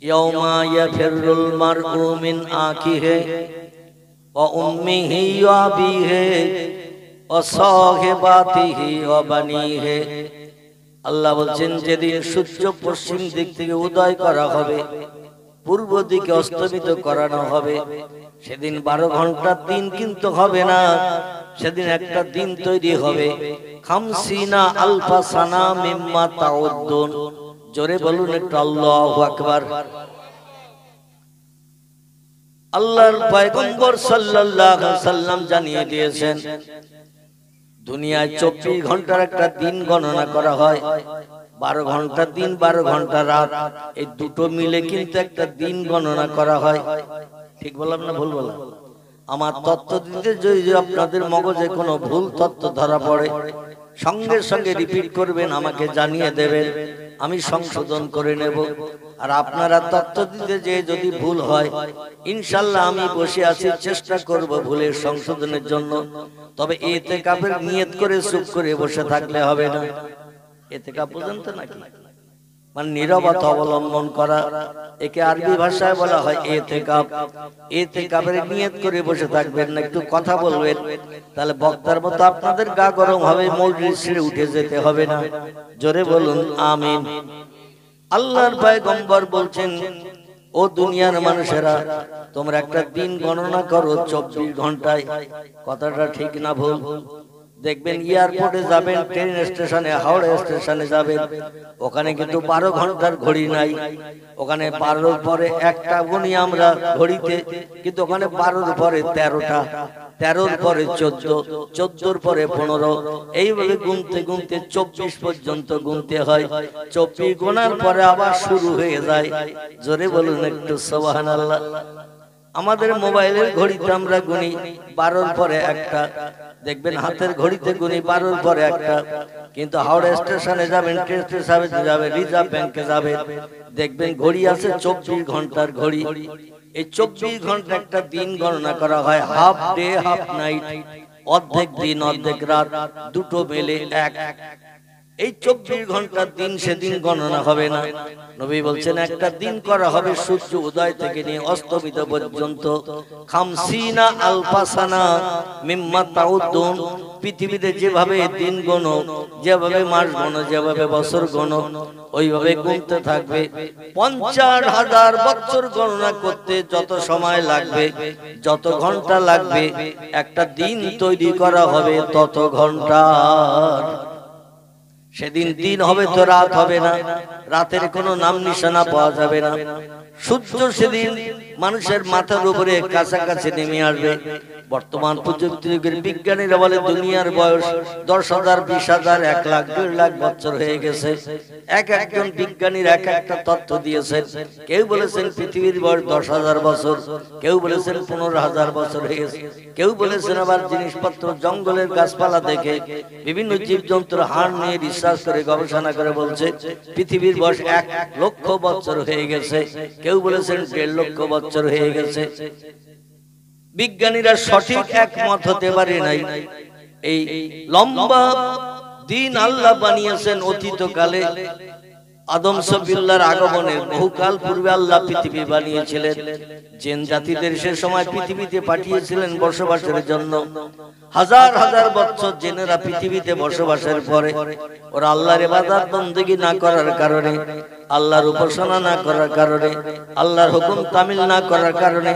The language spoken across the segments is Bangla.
ইয়াউমা ইয়াফিরুল মারউ মিন আখিহি ওয়া উম্মিহি ওয়া আবিহি ওয়া সাহিবাতিহি ওয়া বানিহি। আল্লাহ বলছেন যেদিন সূর্য পশ্চিম দিক থেকে উদয় করা হবে, পূর্ব দিকে অস্তমিত করানো হবে, সেদিন 12 ঘন্টার দিন কিন্তু হবে না। সেদিন একটা দিন তৈরি হবে, খামসিনা আলফা সানা মিম্মা তাউদ্দুন। জোরে বলুন একটু আল্লাহু আকবার। আল্লাহর পয়গম্বর সাল্লাল্লাহু আলাইহি ওয়াসাল্লাম জানিয়ে দিয়েছেন, দুনিয়ায় 24 ঘন্টার একটা দিন গণনা করা হয়। 12 ঘন্টা দিন, 12 ঘন্টা রাত, এই দুটো মিলে কিন্তু একটা দিন গণনা করা হয়। ঠিক বললাম না ভুল বললাম? আমার তত্ত্ব দিতে যদি আপনাদের মগজে কোনো ভুল তত্ত্ব ধরা পড়ে, সঙ্গে সঙ্গে রিপিট করবেন, আমাকে জানিয়ে দেবেন, আমি সংশোধন করে নেব। আর আপনারা তত্ত্ব দিতে যে যদি ভুল হয়, ইনশাআল্লাহ আমি বসে আছি, চেষ্টা করব ভুলের সংশোধনের জন্য। তবে ইতিকাফের নিয়ত করে চুপ করে বসে থাকলে হবে না। ইতিকাফ বুঝেন তো নাকি? মানে নীরবতা অবলম্বন করা, একে আরবি ভাষায় বলা হয় ইতিকাফ। ইতিকাফের নিয়ত করে বসে থাকবেন না, একটু কথা বলবেন, তাহলে বক্তার মতো আপনাদের গা গরম হবে, মজলিস ছেড়ে উঠে যেতে হবে না। জোরে বলুন আমিন। আল্লাহর পয়গম্বর বলছেন, ও দুনিয়ার মানুষেরা, তোমরা একটা দিন গণনা করো 24 ঘন্টায়। কথাটা ঠিক না ভুল? দেখবেন এয়ারপোর্টে যাবেন, ট্রেন স্টেশনে, হাওড়া স্টেশনে যাবেন, ওখানে কিন্তু 12 ঘন্টার ঘড়ি নাই। ওখানে 12-র পরে একটা গুনি আমরা ঘড়িতে, কিন্তু ওখানে 12-র পরে 13টা, 13-র পরে 14, 14-র পরে 15, এইভাবে গুনতে গুনতে 24 পর্যন্ত গুনতে হয়। 24 গোনার পরে আবার শুরু হয়ে যায়। জোরে বলুন একটু সুবহানাল্লাহ। আমাদের মোবাইলের ঘড়িতে আমরা গুনি 12-র পরে একটা, দেখবেন হাতের ঘড়িতে গুনি 12-র পরে একটা। কিন্তু হাওড়া স্টেশনে যাবেন, ট্রেন স্টেশনে যাবেন, রিজার্ভ ব্যাংকে যাবেন, দেখবেন ঘড়ি আছে 24 ঘন্টার ঘড়ি। এই 24 ঘন্টা একটা দিন গণনা করা হয়, হাফ ডে হাফ নাইট, অর্ধেক দিন অর্ধেক রাত, দুটো মিলে এক। এই 24 ঘন্টার দিন সেদিন গণনা হবে না। নবী বলছেন একটা দিন করা হবে সূর্য উদয় থেকে নিয়ে অস্তমিত পর্যন্ত, খামসিনা আলফা সানা মিম্মা তাউদ্দুন। পৃথিবীতে যেভাবে দিন গণো, যেভাবে মাস গণো, যেভাবে বছর গণো, ওইভাবে গুনতে থাকবে। 50,000 বছর গণনা করতে যত সময় লাগবে, যত ঘন্টা লাগবে, একটা দিন তৈরি করা হবে তত ঘন্টা। সেদিন দিন হবে তো রাত হবে না, রাতের কোনো নাম নিশানা পাওয়া যাবে না। সূর্য সেদিন মানুষের মাথার উপরে কাছাকাছি নেমে আসবে। বর্তমান প্রযুক্তি যুগের বিজ্ঞানীরা বলে দুনিয়ার বয়স 10,000, 20,000, 1 লাখ, 1.5 লাখ বছর হয়ে গেছে। একজন বিজ্ঞানীর এক একটা তথ্য দিয়েছেন। কেউ বলেছেন পৃথিবীর বয়স 10,000 বছর, কেউ বলেছেন 15,000 বছর হয়ে গেছে, কেউ বলেছেন আবার জিনিসপত্র জঙ্গলের গাছপালা দেখে বিভিন্ন জীবজন্তুর হাড় নিয়ে রিসার্চ করে গবেষণা করে বলছে পৃথিবীর বয়স 1 লক্ষ বছর হয়ে গেছে, কেউ বলেছেন 1.5 লক্ষ বছর হয়ে গেছে। বিজ্ঞানীরা সঠিক একমত হতে পারে নাই। এই লম্বা দিন আল্লাহ বানিয়েছেন অতীতকালে। আদম সফিউল্লাহর আগমনের বহুকাল পূর্বে আল্লাহ পৃথিবী বানিয়েছিলেন। জিন জাতিদের সে সময় পৃথিবীতে পাঠিয়েছিলেন বসবাসের জন্য। হাজার হাজার বছর জিনেরা পৃথিবীতে বসবাসের পরে ওরা আল্লাহর ইবাদত বন্দেগী না করার কারণে, আল্লাহর উপাসনা না করার কারণে, আল্লাহর হুকুম তামিল না করার কারণে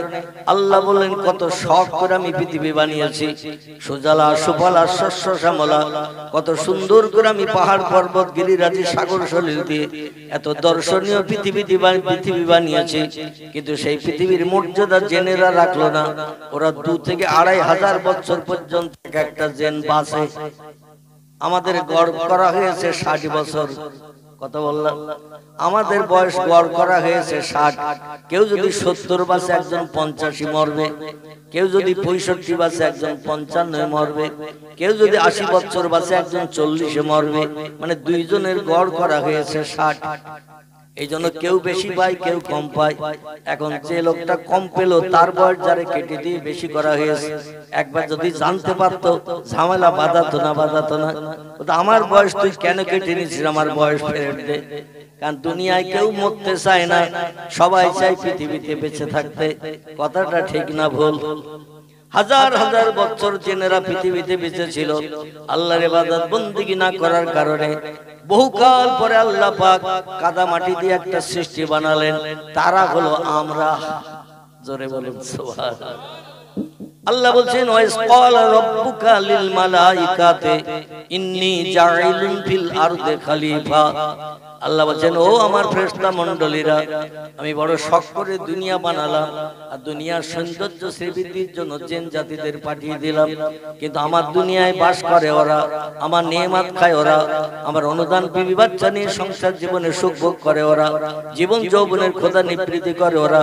আল্লাহ বলেন কত শখ করে আমি পৃথিবী বানিয়েছি, সুজলা সুফলা শস্য শ্যামলা, কত সুন্দর করে আমি পাহাড় পর্বত গিরিরাজি সাগর সলিল দিয়ে এত দর্শনীয় পৃথিবী বানিয়েছি। কিন্তু সেই পৃথিবীর মর্যাদা জেনেরা রাখলো না। ওরা 2 থেকে 2,500 বছর পর্যন্ত একটা জেন বাঁচে। আমাদের গড় করা হয়েছে 60 বছর। কত বললাম? আমাদের বয়স গড় করা হয়েছে 60। কেউ যদি 70 বাঁচে একজন 85 মরবে, কেউ যদি 65 বাঁচে একজন 55 মরবে, কেউ যদি 80 বছর বাঁচে একজন 40 মরবে। মানে দুইজনের গড় করা হয়েছে 60। এই জন্য কেউ বেশি পায়, কেউ কম পায়। এখন যে লোকটা কম পেল তার বয়স যারে কেটে দিয়ে বেশি করা হয়েছে। একবার যদি জানতে পারতো ঝামেলা বাঁধাতো না। আমার বয়স তুই কেন কেটে নিয়েছিস, আমার বয়স ফেরত দে। কারণ দুনিয়ায় কেউ মরতে চায় না, সবাই চায় পৃথিবীতে বেঁচে থাকতে। কথাটা ঠিক না ভুল? হাজার হাজার বছর জিনেরা পৃথিবীতে বেঁচে ছিল, আল্লাহর ইবাদত বন্দেগী না করার কারণে বহুকাল পরে আল্লাহ পাক কাদা মাটি দিয়ে একটা সৃষ্টি বানালেন, তারা হলো আমরা। জোরে বলুন সুবহানাল্লাহ। আল্লাহ বলছেন ওয়াইস ক্বালা রাব্বুকা লিল মালাইকাতি ইন্নী জাইলুন ফিল আরদি খলিফা। আল্লাহ বলছেন ও আমার ফেরেশতা মণ্ডলীরা, আমি বড় শখ করে দুনিয়া বানালাম, আর দুনিয়ার সৌন্দর্য শ্রীবৃদ্ধির জন্য জিন জাতিদের পাঠিয়ে দিলাম, কিন্তু আমার দুনিয়ায় বাস করে ওরা, আমার নেয়ামত খায় ওরা, আমার অনুদান বিবি বাচ্চা নিয়ে সংসার জীবনে সুখ ভোগ করে ওরা, জীবন যৌবনের খোদা নিবৃত্তি করে ওরা,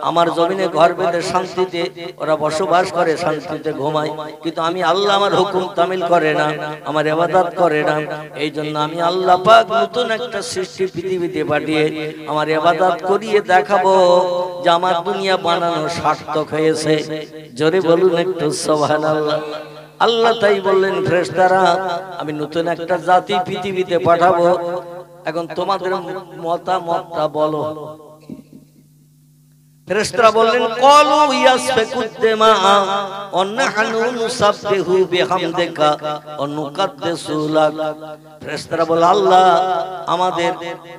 আমার জমিনে ঘর বেঁধে শান্তিতে ওরা বসবাস করে, শান্তিতে ঘুমায়, কিন্তু আমি আল্লাহ আমার হুকুম তামিল করে না, আমার ইবাদত করে না। এই জন্য আমি আল্লাহ পাক নতুন একটা সৃষ্টি পৃথিবীতে পাঠিয়ে আমার ইবাদত করিয়ে দেখাবো যে আমার দুনিয়া বানানো সার্থক হয়েছে। জোরে বলুন একটু সুবহানাল্লাহ। আল্লাহ তাই বললেন ফেরেশতারা, আমি নতুন একটা জাতি পৃথিবীতে পাঠাবো, এখন তোমাদের মতামতটা বলো। ফেরেশতারা বললেন ক্বালু ইয়াসফিকুদ দিমা ওয়া নাহনু নুসাব্বিহু বিহামদিকা ওয়া নুকাদ্দিসু লাক। ফেরেশতারা বলে আল্লাহ, আমাদের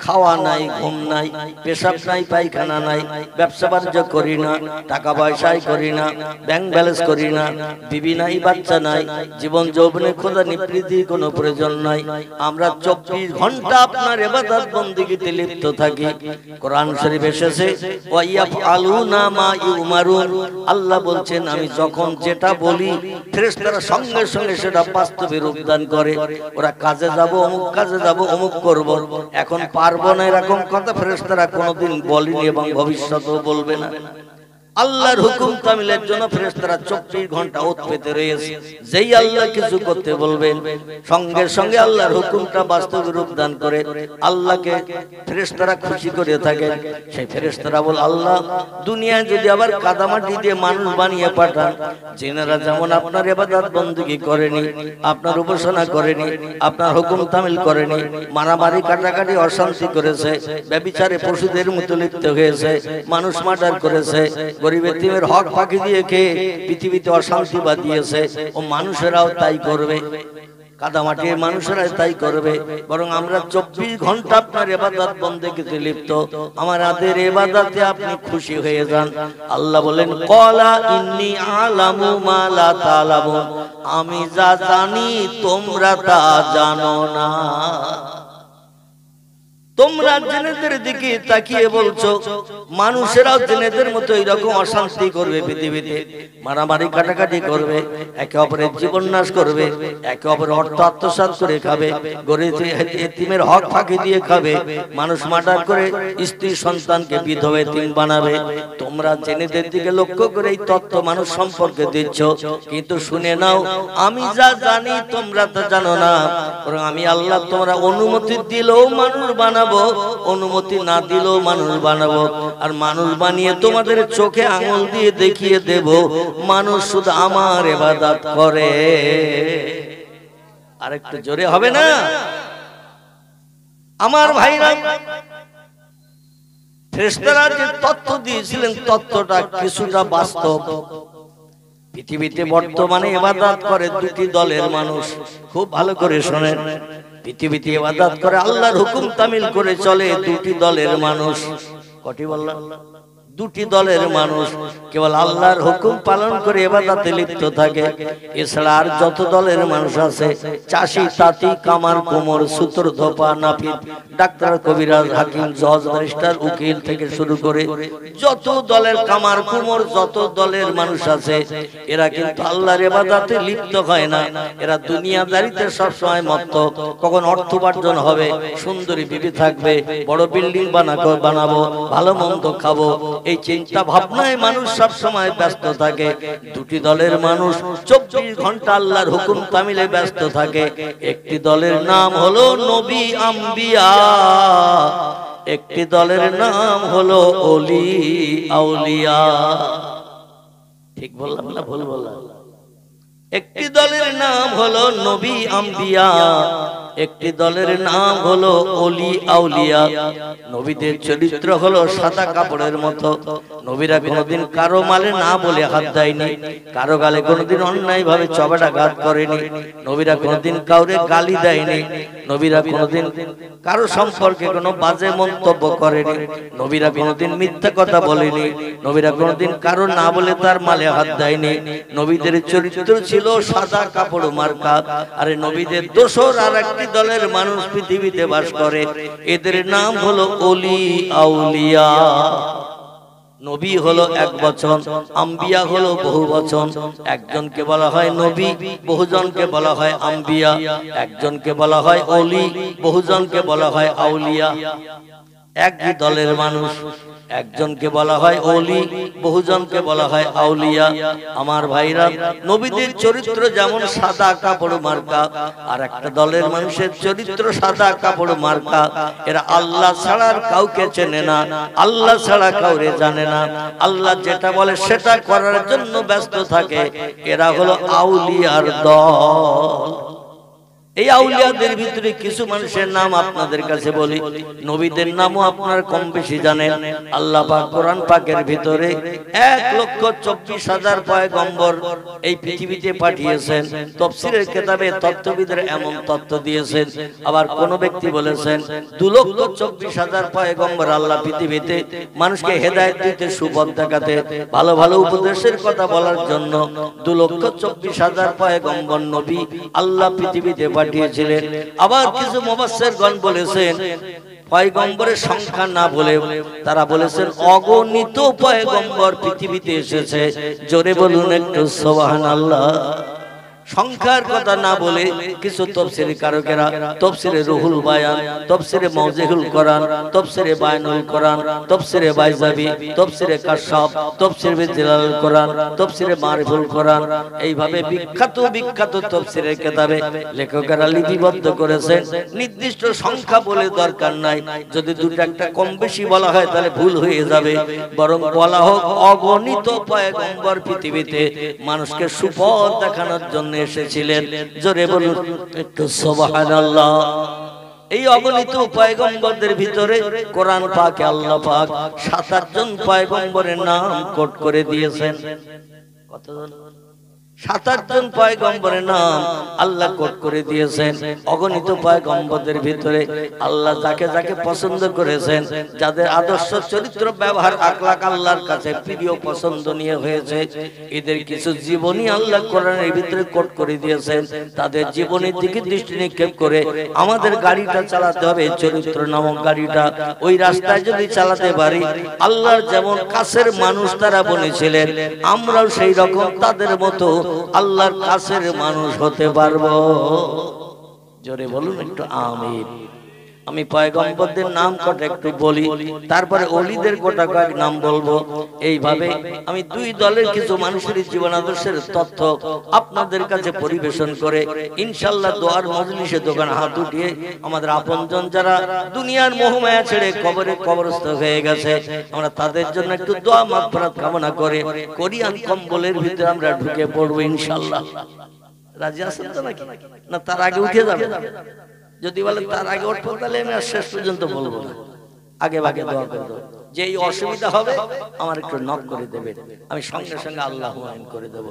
খাওয়া নাই, ঘুম নাই, পেশাব নাই, পায়খানা নাই, ব্যবসা বাণিজ্য করি না, টাকা পয়সাই করি না, ব্যাংক ব্যালেন্স করি না, বিবি নাই, বাচ্চা নাই, জীবন যৌবনে খোদা নিবৃত্তি কোনো প্রয়োজন নাই, আমরা 24 ঘন্টা আপনার ইবাদত বন্দেগীতে লিপ্ত থাকি। কোরআন শরীফ এসেছে ওয়া ইয়াফআলুনা মা ইউমারুন। আল্লাহ বলছেন আমি যখন যেটা বলি ফেরেশতারা সঙ্গে সঙ্গে সেটা বাস্তবে রূপদান করে। ওরা কাজে যাব, অমুক কাজে যাব, অমুক করব, এখন পারবো না এরকম কথা ফেরেশতারা কোনোদিন বলেনি এবং ভবিষ্যতেও বলবে না। আল্লাহর হুকুম তামিলের জন্য ফেরেশতারা 24 ঘন্টা ওত পেতে রয়েছে। যেই আল্লাহ কিছু করতে বলবেন সঙ্গে সঙ্গে আল্লাহর হুকুমটা বাস্তবে রূপ দান করে আল্লাহকে ফেরেশতারা খুশি করে থাকে। সেই ফেরেশতারা বল আল্লাহ, দুনিয়ায় যদি আবার কাদামাটি দিয়ে মানুষ বানিয়ে পাঠান, জিনেরা যেমন আপনার ইবাদত বন্দেগী করেনি, আপনার উপাসনা করেনি, আপনার হুকুম তামিল করেনি, মারামারি কাটাকাটি অশান্তি করেছে, ব্যভিচারে পশুদের মতো লিপ্ত হয়েছে, মানুষ মার্ডার করেছে, গরিব এতিমের হক ফাঁকি দিয়ে খেয়ে পৃথিবীতে অশান্তি বাঁধিয়েছে, ও মানুষেরাও তাই করবে, কাদামাটির মানুষেরা তাই করবে। বরং আমরা 24 ঘন্টা আপনার ইবাদত বন্দেগীতে লিপ্ত, আমাদের ইবাদতে আপনি খুশি হয়ে যান। আল্লাহ বলেন ক্বালা ইন্নী আ'লামু মা লা তা'লামুন, আমি যা জানি তোমরা তা জানো না। তোমরা জিনেদের দিকে তাকিয়ে বলছো মানুষেরাও জিনেদের মতো এরকম অশান্তি করবে, পৃথিবীতে মারামারি কাটাকাটি করবে, একে অপরের জীবন নাশ করবে, একে অপরের অর্থ আত্মসাৎ করে খাবে, গরিব এতিমের হক ফাঁকি দিয়ে খাবে, মানুষ মার্ডার করে স্ত্রী সন্তানকে বিধবা এতিম বানাবে। তোমরা জিনেদের দিকে লক্ষ্য করে এই তত্ত্ব মানুষ সম্পর্কে দিচ্ছ, কিন্তু শুনে নাও আমি যা জানি তোমরা তা জানো না। বরং আমি আল্লাহ তোমরা অনুমতি দিলেও মানুষ বানাবো, অনুমতি না দিলেও মানুষ বানাবো, আর মানুষ বানিয়ে তোমাদের চোখে আঙুল দিয়ে দেখিয়ে দেব মানুষ শুধু আমার ইবাদত করে। আরেকটু জোরে হবে না? আমার ভাইরা, ফেরেশতারা যে তথ্য দিয়েছিলেন তথ্যটা কিছুটা বাস্তব। পৃথিবীতে বর্তমানে ইবাদত করে দুটি দলের মানুষ, খুব ভালো করে শোনেন। পৃথিবীতে ইবাদত করে আল্লাহর হুকুম তামিল করে চলে দুটি দলের মানুষ। কটি বললাম? দুটি দলের মানুষ কেবল আল্লাহর হুকুম পালন করে ইবাদতে লিপ্ত থাকে। এছাড়া আর যত দলের মানুষ আছে, চাষি, তাঁতি, কামার, কুমোর, সূত্র, ধোপা, নাপিত, ডাক্তার, কবিরাজ, হাকিম, জজ, ব্যারিস্টার, উকিল থেকে শুরু করে যত দলের কামার কুমোর যত দলের মানুষ আছে, এরা কিন্তু আল্লাহর ইবাদতে লিপ্ত হয় না। এরা দুনিয়াদারিতে সবসময় মত্ত, কখন অর্থ উপার্জন হবে, সুন্দরী বিবি থাকবে, বড় বিল্ডিং বানাবো, ভালো মন্দ খাবো, এই চিন্তা ভাবনায় মানুষ সব সময় ব্যস্ত থাকে। দুটি দলের মানুষ 24 ঘন্টা আল্লাহর হুকুম তামিলে ব্যস্ত থাকে। একটি দলের নাম হলো নবী আম্বিয়া, একটি দলের নাম হলো ওলি আউলিয়া। ঠিক বললাম না ভুল বললাম? একটি দলের নাম হলো নবী আম্বিয়া, একটি দলের নাম হলো ওলি আউলিয়া। নবীদের চরিত্র হলো সাদা কাপড়ের মতো। নবীরা কোনোদিন কারো মালে না বলে হাত দেয়নি, কারো গালে কোনোদিন অন্যায় ভাবে চপাটাঘাত করেনি, নবীরা কোনোদিন কাউরে গালি দেয়নি, নবীরা কোনোদিন কারো সম্পর্কে কোনো বাজে মন্তব্য করেনি, নবীরা কোনোদিন মিথ্যা কথা বলেনি, নবীরা কোনোদিন কারো না বলে তার মালে হাত দেয়নি। নবীদের চরিত্র ছিল সাদা কাপড় মার্কা। আরে নবীদের দোসর আর একটি দলের মানুষ পৃথিবীতে বাস করে, এদের নাম হলো ওলি আউলিয়া। নবী হলো এক বচন, আম্বিয়া হলো বহু বচন। একজনকে বলা হয় নবী, বহুজনকে বলা হয় আম্বিয়া। একজনকে বলা হয় ওলি, বহুজনকে বলা হয় আউলিয়া। একই দলের মানুষ, একজনকে বলা হয় ওলি, বহুজনকে বলা হয় আউলিয়া। আমার ভাইরা, নবীদের চরিত্র যেমন সাদা কাপড় মার্কা, আর একটা দলের মানুষের চরিত্র সাদা কাপড় মার্কা। এরা আল্লাহ ছাড়া আর কাউকে চেনে না, আল্লাহ ছাড়া কাউরে জানে না, আল্লাহ যেটা বলে সেটা করার জন্য ব্যস্ত থাকে। এরা হলো আউলিয়ার দল। এই আউলিয়াদের ভিতরে কিছু মানুষের নাম আপনাদের কাছে বলি, নবীদের নামও আপনারা কম বেশি জানেন। আল্লাহ পাক কোরআন পাকের ভিতরে 1,24,000 পয়গম্বর এই পৃথিবীতে পাঠিয়েছেন। তাফসীরের কিতাবে তত্ত্ববিদের এমন তত্ত্ব দিয়েছেন। আবার কোন ব্যক্তি বলেছেন 2,24,000 পয়গম্বর আল্লাহ পৃথিবীতে মানুষকে হেদায়েত দিতে, সুপথ দেখাতে, ভালো ভালো উপদেশের কথা বলার জন্য 2,24,000 পয়গম্বর নবী আল্লাহ পৃথিবীতে পাঠিয়েছিলেন। আবার কিছু মুফাসসিরগণ বলেছেন পয়গম্বরের সংখ্যা না বলে তারা বলেছেন অগণিত পয়গম্বর পৃথিবীতে এসেছে। জোরে বলুন একটু সুবহানাল্লাহ। সংখ্যার কথা না বলে কিছু তাফসীরে কারকেরা তাফসীরে রুহুল বায়ান, তাফসীরে মাওজিহুল কোরআন, তাফসীরে বায়ানুল কোরআন, তাফসীরে বাইজাবি, তাফসীরে কাশফ, তাফসীরে জিলালুল কোরআন, তাফসীরে মারিফুল কোরআন, এইভাবে বিখ্যাত বিখ্যাত তাফসীরের কিতাবে লেখকেরা লিপিবদ্ধ করেছেন। নির্দিষ্ট সংখ্যা বলে দরকার নাই, যদি দুটো একটা কম বেশি বলা হয় তাহলে ভুল হয়ে যাবে। বরং বলা হোক অগণিত পয়গম্বর পৃথিবীতে মানুষকে সুপথ দেখানোর জন্য এসেছিলেন। জোরে বলুন একটু সুবহানাল্লাহ। এই অগণিত পয়গম্বরদের ভিতরে কোরআন পাকে আল্লাহ পাক 7 জন পয়গম্বরের নাম কোট করে দিয়েছেন। কতজন? 7 জন পয়গম্বরের নাম আল্লাহ কোট করে দিয়েছেন। অগণিত পয়গম্বরদের ভিতরে আল্লাহ যাকে যাকে পছন্দ করেছেন, যাদের আদর্শ চরিত্র ব্যবহার আখলাক আল্লাহর কাছে প্রিয় পছন্দনীয় হয়েছে, এদের কিছু জীবনী আল্লাহ কোরআনের ভিতরে কোট করে দিয়েছেন। তাদের জীবনের দিকে দৃষ্টি নিক্ষেপ করে আমাদের গাড়িটা চালাতে হবে, চরিত্র নামক গাড়িটা। ওই রাস্তায় যদি চালাতে পারি, আল্লাহর যেমন কাছের মানুষ তারা বলেছিলেন, আমরাও সেই রকম তাদের মতো আল্লাহর কাছের মানুষ হতে পারবো। জোরে বলুন একটু আমিন। আমি পয়গম্বরদের নাম কটা একটু বলি, তারপরে ওলিদের গোটা কয়েক নাম বলবো। এইভাবে আমি দুই দলের কিছু মানুষের জীবন আদর্শের তথ্য আপনাদের কাছে পরিবেশন করে ইনশাআল্লাহ দোয়ার মজলিসে দোকান হাত উঠিয়ে আমাদের আপনজন যারা দুনিয়ার মোহমায়া ছেড়ে কবরে কবরস্থ হয়ে গেছে, আমরা তাদের জন্য একটু দোয়া মাগফিরাত কামনা করে কোরিয়ান কম্বলের ভিতরে আমরা ঢুকে পড়বো ইনশাআল্লাহ। রাজি আছেন তো নাকি? না তার আগে উঠে যাবে? যদি বলে তার আগে উঠবো তাহলে আমি আর শেষ পর্যন্ত বলবো না, আগে ভাগে দোয়া করবো। যে এই অসুবিধা হবে আমার একটু নক করে দেবে, আমি সঙ্গে সঙ্গে আল্লাহু আমিন করে দেবো।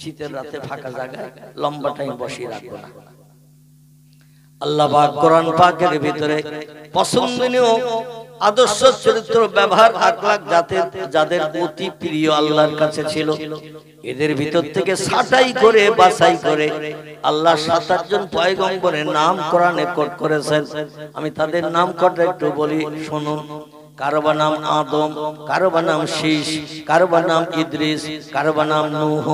শীতের রাতে ফাঁকা জায়গায় লম্বা টাইম বসিয়ে রাখবো না। আল্লাহ পাক কোরআন পাকের ভিতরে পছন্দনীয় আদর্শ চরিত্র ব্যবহার আখলাক যাদের অতি প্রিয় আল্লাহর কাছে ছিল, এদের ভিতর থেকে ছাঁটাই করে বাছাই করে আল্লাহ 7 জন পয়গম্বরের নাম কোরআনে কোট করেছেন। আমি তাদের নাম কটা একটু বলি, শুনুন। কারো নাম আদম, কারো নাম শীশ, কারো নাম ইদ্রিস, কারো নাম নূহ,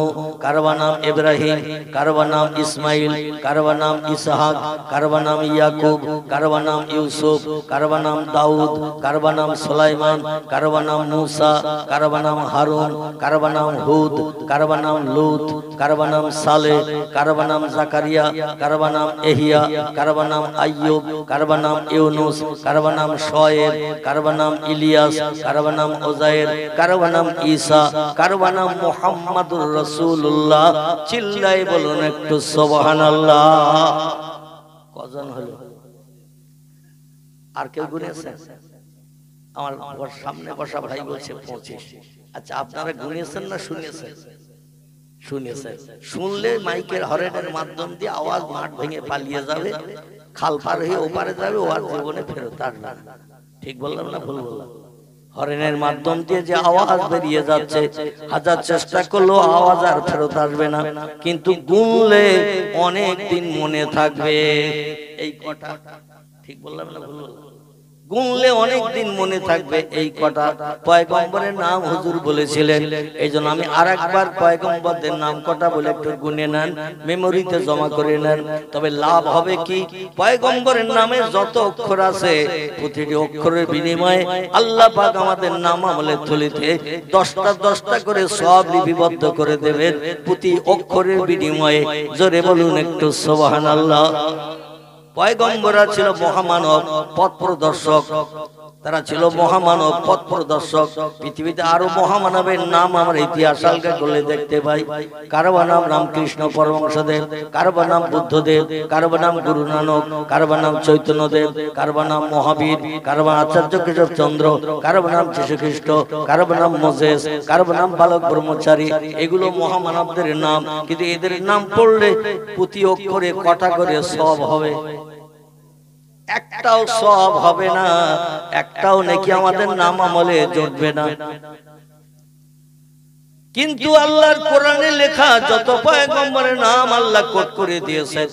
কারো নাম ইব্রাহিম, কারো নাম ইসমাইল, কারো নাম ইসহাক, কারো নাম ইয়াকুব, কারো নাম ইউসুফ, কারো নাম দাউদ, কারো নাম সুলাইমান, কারো নাম মূসা, কারো নাম হারুন, কারো নাম হুদ, কারো নাম লূত, কারো নাম সালেহ, কারো নাম জাকারিয়া, কারো নাম ইহইয়া, কারো নাম আইয়ুব, কারো নাম ইউনুস, কারো নাম শুআয়ব, কারো নাম ইলিয়াস, কারো নাম উযায়ের, কারো নাম ঈসা, কারো নাম মুহাম্মাদুর রাসূলুল্লাহ। চিল্লায়ে বলুন একটু সুবহানাল্লাহ। কজন হলো? আর কেউ গুনেছেন? আমার সামনে বসা ভাই বলছে 25। আচ্ছা, আপনারা গুনেছেন না শুনেছেন? শুনেছেন। শুনলে মাইকের হরেনের মাধ্যম দিয়ে আওয়াজ মাঠ ভেঙে পালিয়ে যাবে, খাল পার হয়ে ওপারে যাবে, ও আর জীবনে ফেরত আসবে না। ঠিক বললাম না ভুল বললাম? হরেনের মাধ্যম দিয়ে যে আওয়াজ বেরিয়ে যাচ্ছে, হাজার চেষ্টা করলেও আওয়াজ আর ফেরত আসবে না, কিন্তু গুনলে অনেক দিন মনে থাকবে। এই কটা ঠিক বললাম না ভুল বললাম? গুনলে অনেক দিন মনে থাকবে এই কটা পয়গম্বরের নাম হুজুর বলেছিলেন। এই জন্য আমি আরেকবার পয়গম্বরদের নাম কটা বলে একটু গুনে নেন, মেমোরিতে জমা করে নেন। তবে লাভ হবে কি, পয়গম্বরের নামে যত অক্ষর আছে প্রতিটি অক্ষরের বিনিময়ে আল্লাহ পাক আমাদের নাম আমলের থলিতে 10টা করে সব লিপিবদ্ধ করে দেবেন প্রতি অক্ষরের বিনিময়ে। জোরে বলুন একটু সুবহানাল্লাহ। পয়গম্বররা ছিল মহামানব, পথ প্রদর্শক। তারা ছিল মহামানব, পথ প্রদর্শক। পৃথিবীতে আরো মহামানবের নাম আমরা ইতিহাস আলগা করলে দেখতে পাই। কারো নাম রামকৃষ্ণ পরমহংসদেব, কারো নাম বুদ্ধদেব, কারো নাম গুরু নানক, কারো নাম চৈতন্যদেব, কারো নাম মহাবীর, কারো নাম আচার্য কেশব চন্দ্র, কারো নাম যীশু খ্রিস্ট, কারো নাম মোজেস, কারো নাম বালক ব্রহ্মচারী। এগুলো মহামানবদের নাম, কিন্তু এদের নাম পড়লে প্রতি অক্ষরে কটা করে সব হবে? একটাও সব হবে না, একটাও নাকি আমাদের নাম আমলে জুটবে না। কিন্তু আল্লাহর কোরআনে লেখা যত পয়গম্বরের নাম আল্লাহ কোট করে দিয়েছেন,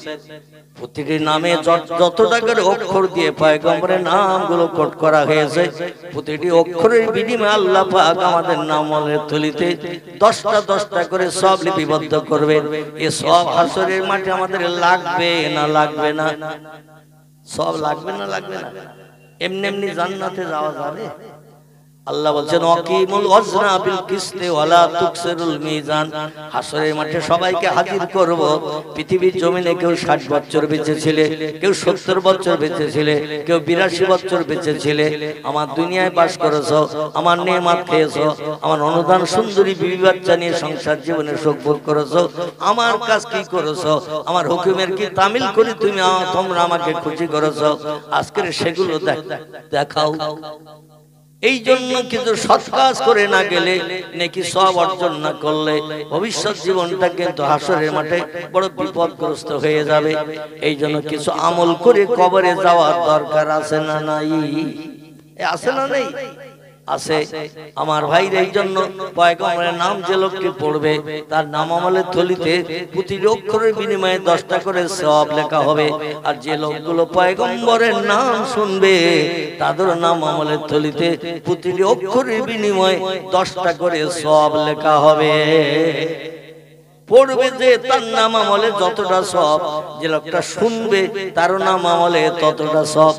প্রতিটি নামে যতটা করে অক্ষর দিয়ে পয়গম্বরের নামগুলো কোট করা হয়েছে, প্রতিটি অক্ষরের বিনিময়ে আল্লাহ পাক আমাদের নাম আমলের থলিতে 10টা করে সব লিপিবদ্ধ করবেন। এই সব হাসরের মাঠে আমাদের লাগবে না লাগবে না? সব লাগবে না লাগবে না? এমনি এমনি জান্নাতে যাওয়া যাবে? আল্লাহ বলছেন আকিমুল ওয়াজনা বিল কিসতি ওয়ালা তুকসিরুল মিজান। হাসরের মাঠে সবাইকে হাজির করব। পৃথিবীর জমিনে কেউ 60 বছর বেঁচে ছিলে, কেউ 70 বছর বেঁচে ছিলে, কেউ 82 বছর বেঁচে ছিলে। আমার দুনিয়ায় বাস করেছো, আমার নেয়ামত খেয়েছো, আমার অনুদান সুন্দরী বিবি বাচ্চা নিয়ে সংসার জীবনে সুখ ভোগ করেছো। আমার কাজ কি করেছো? আমার হুকুমের কি তামিল করে তোমরা আমাকে খুশি করেছো? আজকের সেগুলো দেখাও। এই জন্য কিন্তু সৎ কাজ করে না গেলে, নেকি সব অর্জন না করলে ভবিষ্যৎ জীবনটা কিন্তু হাসরের মাঠে বড় বিপদগ্রস্ত হয়ে যাবে। এই জন্য কিছু আমল করে কবরে যাওয়ার দরকার আছে না নাই? আছে না নেই? আছে। আমার ভাইর এই জন্য পয়গম্বরের নাম যে লোককে পড়বে তার নাম আমলের থলিতে প্রতিটি অক্ষরের বিনিময়ে 10টা করে সওয়াব লেখা হবে। আর যে লোকগুলো পয়গম্বরের নাম শুনবে তাদের নাম আমলের থলিতে প্রতিটি অক্ষরের বিনিময়ে 10টা করে সওয়াব লেখা হবে। পড়বে যে তার নাম আমলে যতটা সব, যে লোকটা শুনবে তার নাম আমলে ততটা সব।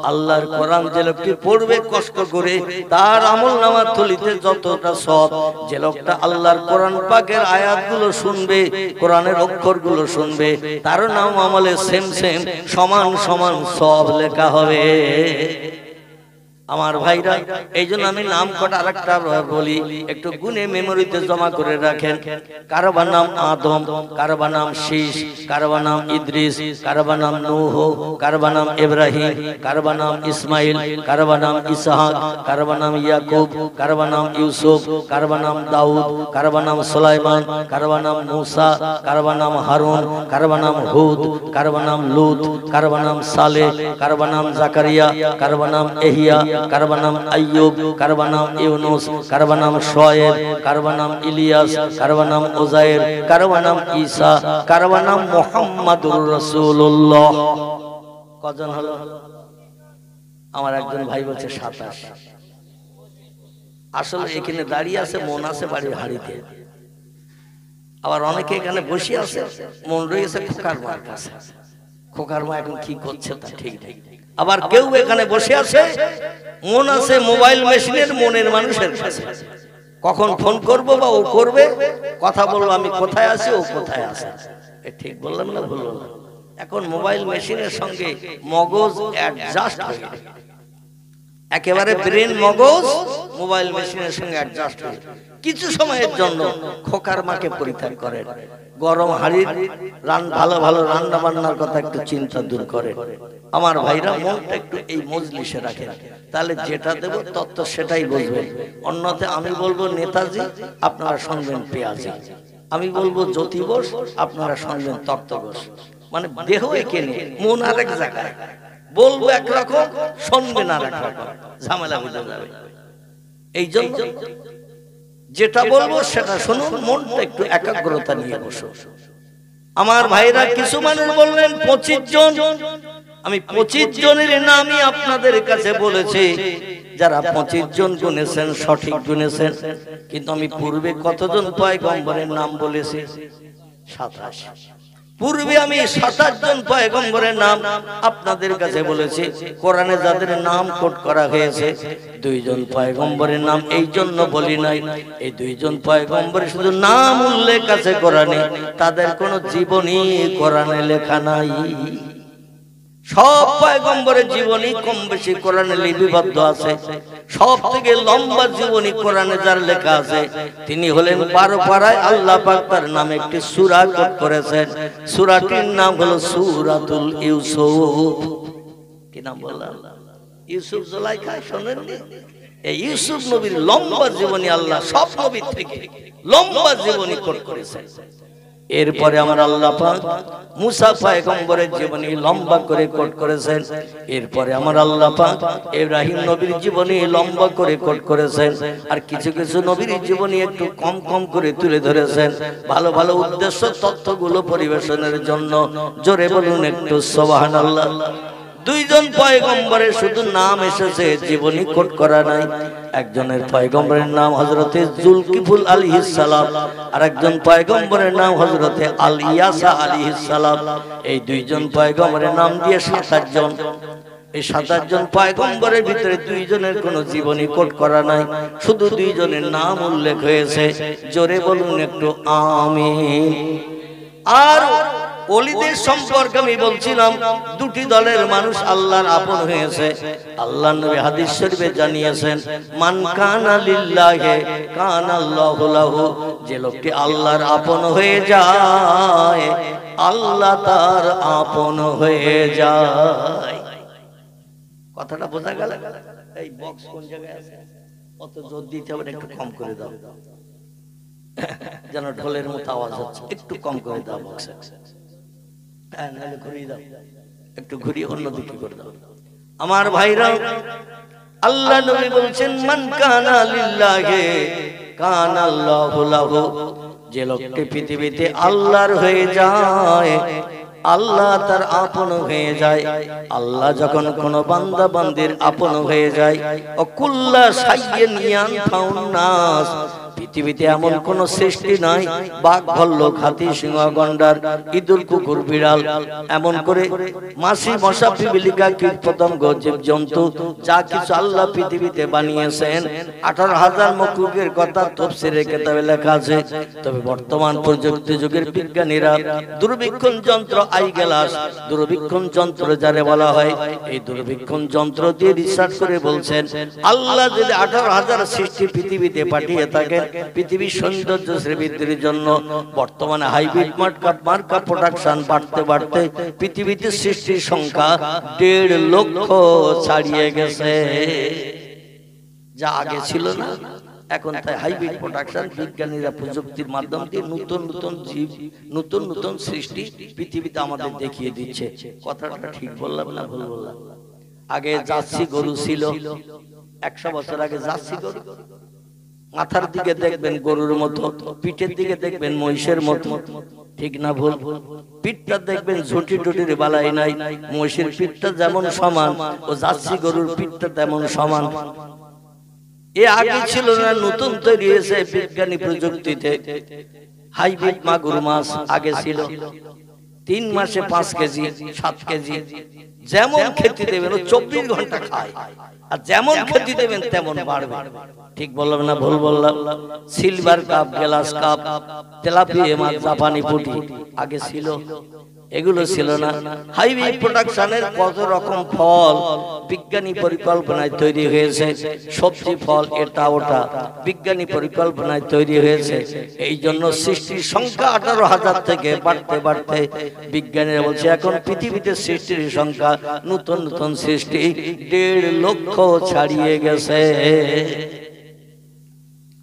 আল্লাহর কোরআন যে লোকটি পড়বে কষ্ট করে তার আমল নামার থলিতে যতটা সব। যে লোকটা আল্লাহর কোরআন পাকের আয়াতগুলো শুনবে, কোরআনের অক্ষরগুলো শুনবে, তার নাম আমলে সেম সমান সমান সব লেখা হবে। আমার ভাইরা, এই জন্য আমি নাম কটা আরেকটা বলি, একটু গুনে মেমোরিতে জমা করে রাখেন। কারোবার নাম আদম, কারোবার নাম শীষ, কারোবার নাম ইদ্রিস, কারোবার নাম নূহ, কারোবার নাম ইব্রাহিম, কারোবার নাম ইসমাইল, কারোবার নাম ইসহাক, কারোবার নাম ইয়াকুব, কারোবার নাম ইউসুফ, কারোবার নাম দাউদ, কারোবার নাম সুলাইমান, কারোবার নাম মুসা, কারোবার নাম হারুন, কারোবার নাম হুদ, কারোবার নাম লুত, কারোবার নাম সালেহ, কারোবার নাম জাকারিয়া, কারোবার নাম এহিয়া, কারোবার নাম আইয়ুব, কারোবার নাম ইউনুস, কারোবার নাম শোয়েব, কারোবার নাম ইলিয়াস, কারোবার নাম উজাইর, কারোবার নাম ঈসা, কারোবার নাম মুহাম্মাদুর রাসূলুল্লাহ। কজন হলো? আমার একজন ভাই বলছে 27। আসলে এখানে দাঁড়িয়ে আছে, মন আছে বাড়ির হাড়িতে। আবার অনেকে এখানে বসে আছে, মন রয়েছে খোকার মার কাছে। খোকার মা এখন কি করছে তা ঠিক নেই। আবার কেউ এখানে বসে আছে, মন আছে মোবাইল মেশিনের মনের মানুষের কাছে। কখন ফোন করব বা ও করবে, কথা বলবো আমি কোথায় আছি, ও কোথায় আছে। ঠিক বললাম না ভুল বললাম? এখন মোবাইল মেশিনের সঙ্গে মগজ অ্যাডজাস্ট হয়ে একেবারে ব্রেন মগজ মোবাইল মেশিনের সঙ্গে অ্যাডজাস্ট হয়ে কিছু সময়ের জন্য খোকার মাকে পরিত্যাগ করেন, গরম হাড়ির ভালো ভালো রান্না বান্নার কথা একটু চিন্তা দূর করেন। আমার ভাইরা মনটা একটু এই মজলিসে রাখেন, তাহলে যেটা দেব তত্ত্ব সেটাই বুঝবেন। অন্যতে আমি বলবো নেতাজি, আপনারা শুনবেন পেঁয়াজি। আমি বলবো জ্যোতি বোস, আপনারা শুনবেন তত্ত্ব বোস। মানে দেহ একে নিয়ে মন আরেক জায়গায়, বলবো একরকম শুনবেন আর এক রকম, ঝামেলা বুঝে যাবে। এই জন্য যেটা বলবো সেটা শুনুন, মনটা একটু একাগ্রতা নিয়ে বসো। আমার ভাইরা কিছু মানুষ বললেন 25 জন, আমি 25 জনের নামই আপনাদের কাছে বলেছি। যারা 25 জন গুনেছেন সঠিক গুনেছেন, কিন্তু আমি পূর্বে কতজন পয়গম্বরের নাম বলেছি? 27। পূর্বে আমি 27 জন পয়গম্বরের নাম আপনাদের কাছে বলেছি। কোরআনে যাদের নাম কোট করা হয়েছে 2 জন পয়গম্বরের নাম এই জন্য বলি নাই, এই 2 জন পয়গম্বরের শুধু নাম উল্লেখ আছে কোরআনে, তাদের কোনো জীবনী কোরআনে লেখা নাই। সব পয়গম্বরের জীবনী কম বেশি কোরআনে লিপিবদ্ধ আছে। সব থেকে লম্বা জীবনী কোরআনে যার লেখা আছে তিনি হলেন 12 পারায় আল্লাহ পাক তার নামে একটি সূরা কোট করেছেন। সূরাটির নাম হলো সূরাতুল ইউসুফ। কি নাম বললাম? ইউসুফ জুলাইখা। শোনেননি? এই ইউসুফ নবীর লম্বা জীবনী আল্লাহ সব নবীর থেকে লম্বা জীবনী কোট করেছেন। এরপরে আমার আল্লাহ পাক মুসা পয়গম্বরের জীবনী লম্বা করে কোট করেছেন। এরপরে আমার আল্লাহ পাক ইব্রাহিম নবীর জীবনী লম্বা করে কোট করেছেন। আর কিছু কিছু নবীর জীবনী একটু কম কম করে তুলে ধরেছেন, ভালো ভালো উদ্দেশ্য তথ্যগুলো পরিবেশনের জন্য। জোরে বলুন একটু সুবহানাল্লাহ। 2 জন পয়গম্বরের শুধু নাম এসেছে, জীবনী কোট করা নাই। একজনের পয়গম্বরের নাম হযরতে জুলকিফুল আলাইহিস সালাম, আর একজন পয়গম্বরের নাম হযরতে আলিয়াসা আলাইহিস সালাম। এই 2 জন পয়গম্বরের নাম দিয়ে 27 জন। এই 27 জন পয়গম্বরের ভিতরে 2 জনের কোনো জীবনী কোট করা নাই, শুধু 2 জনের নাম উল্লেখ হয়েছে। জোরে বলুন একটু আমিন। আর ওলিদের সম্পর্কে আমি বলছিলাম, 2টি দলের মানুষ আল্লাহর আপন হয়েছে। আল্লাহর নবী হাদিস শরীফে জানিয়েছেন, মান কানা লিল্লাহি কানাল্লাহু লাহু। যে লোকটি আল্লাহর আপন হয়ে যায়, আল্লাহ তার আপন হয়ে যায়। কথাটা বোঝা গেল? এই বক্স কোন জায়গায় আছে? অত জোর দিতে হবে, একটু কম করে দাও, যেন ঢোলের মতো আওয়াজ হচ্ছে। একটু কম করে দাও বক্সে, নাহলে ঘুরিয়ে দাও, একটু ঘুরিয়ে অন্যদিকে করে দাও। আমার ভাইরা, আল্লাহ নবী বলছেন, মান কানা লিল্লাহি কানাল্লাহু লাহু। যে লোকটি পৃথিবীতে আল্লাহর হয়ে যায়, আল্লাহ তার আপন হয়ে যায়। আল্লাহ যখন কোন বান্দা বান্দির আপন হয়ে যায়, ও কুল্লা সাইয়্যিন ইয়ানফাউন নাস। পৃথিবীতে এমন কোন সৃষ্টি নাই, বাঘ ভাল্লুক হাতি সিংহ গন্ডার ইঁদুর কুকুর বিড়াল, এমন করে মাছি মশা পিপিলিকা কীট পতঙ্গ জীব জন্তু যা কিছু আল্লাহ পৃথিবীতে বানিয়েছেন, 18,000 মখলুকের কথা তাফসীরের কিতাবে লেখা আছে। তবে বর্তমান প্রযুক্তি যুগের বিজ্ঞানীরা দূরবীক্ষণ যন্ত্র আই গ্লাস, দূরবীক্ষণ যন্ত্র যারে বলা হয়, এই দূরবীক্ষণ যন্ত্র দিয়ে রিসার্চ করে বলছেন, আল্লাহ যদি 18,000 সৃষ্টি পৃথিবীতে পাঠিয়ে থাকেন পৃথিবীর সৌন্দর্য শ্রীবৃদ্ধির জন্য, বর্তমানে হাইব্রিড মার্কা প্রোডাকশন বাড়তে বাড়তে পৃথিবীতে সৃষ্টির সংখ্যা 1.5 লক্ষ ছাড়িয়ে গেছে। যা আগে ছিল না, এখন তাই হাইব্রিড প্রোডাকশন, বিজ্ঞানীরা প্রযুক্তির মাধ্যম দিয়ে নতুন নতুন জীব, নতুন নতুন সৃষ্টি পৃথিবীতে আমাদের দেখিয়ে দিচ্ছে। কথাটা ঠিক বললাম না ভুল বললাম? আগে জার্সি গরু ছিল, 100 বছর আগে জার্সি গরু, মাথার দিকে দেখবেন গরুর মতো, পিঠের দিকে দেখবেন মহিষের মতো, ঠিক না ভুল? পিঠটা দেখবেন ঝুটি টুটির বালাই নাই, মহিষের পিঠটা যেমন সমান ও জার্সি গরুর পিঠটা তেমন সমান। এ আগে ছিল না, নতুন তৈরি হয়েছে বিজ্ঞানী প্রযুক্তিতে। হাইব্রিড মাগুর মাছ আগে ছিল 3 মাসে 5 কেজি 7 কেজি, যেমন খেতে দেবেন ও 24 ঘন্টা খায়, আর যেমন খেতে দেবেন তেমন বাড়বে। ঠিক বললাম না ভুল বললাম? Silver cup, glass cup, tilapia মাছ, জাপানি পুঁটি আগে ছিল। এগুলো ছিল না। হাইওয়ে প্রোডাকশনের কত রকম ফল বিজ্ঞানী পরিকল্পনায় তৈরি হয়েছে, সবজি ফল এটা ওটা বিজ্ঞানী পরিকল্পনায় তৈরি হয়েছে। এই জন্য সৃষ্টির সংখ্যা 18,000 থেকে বাড়তে বাড়তে বিজ্ঞানীরা বলছে এখন পৃথিবীতে সৃষ্টির সংখ্যা নতুন নতুন সৃষ্টি 1.5 লক্ষ ছাড়িয়ে গেছে।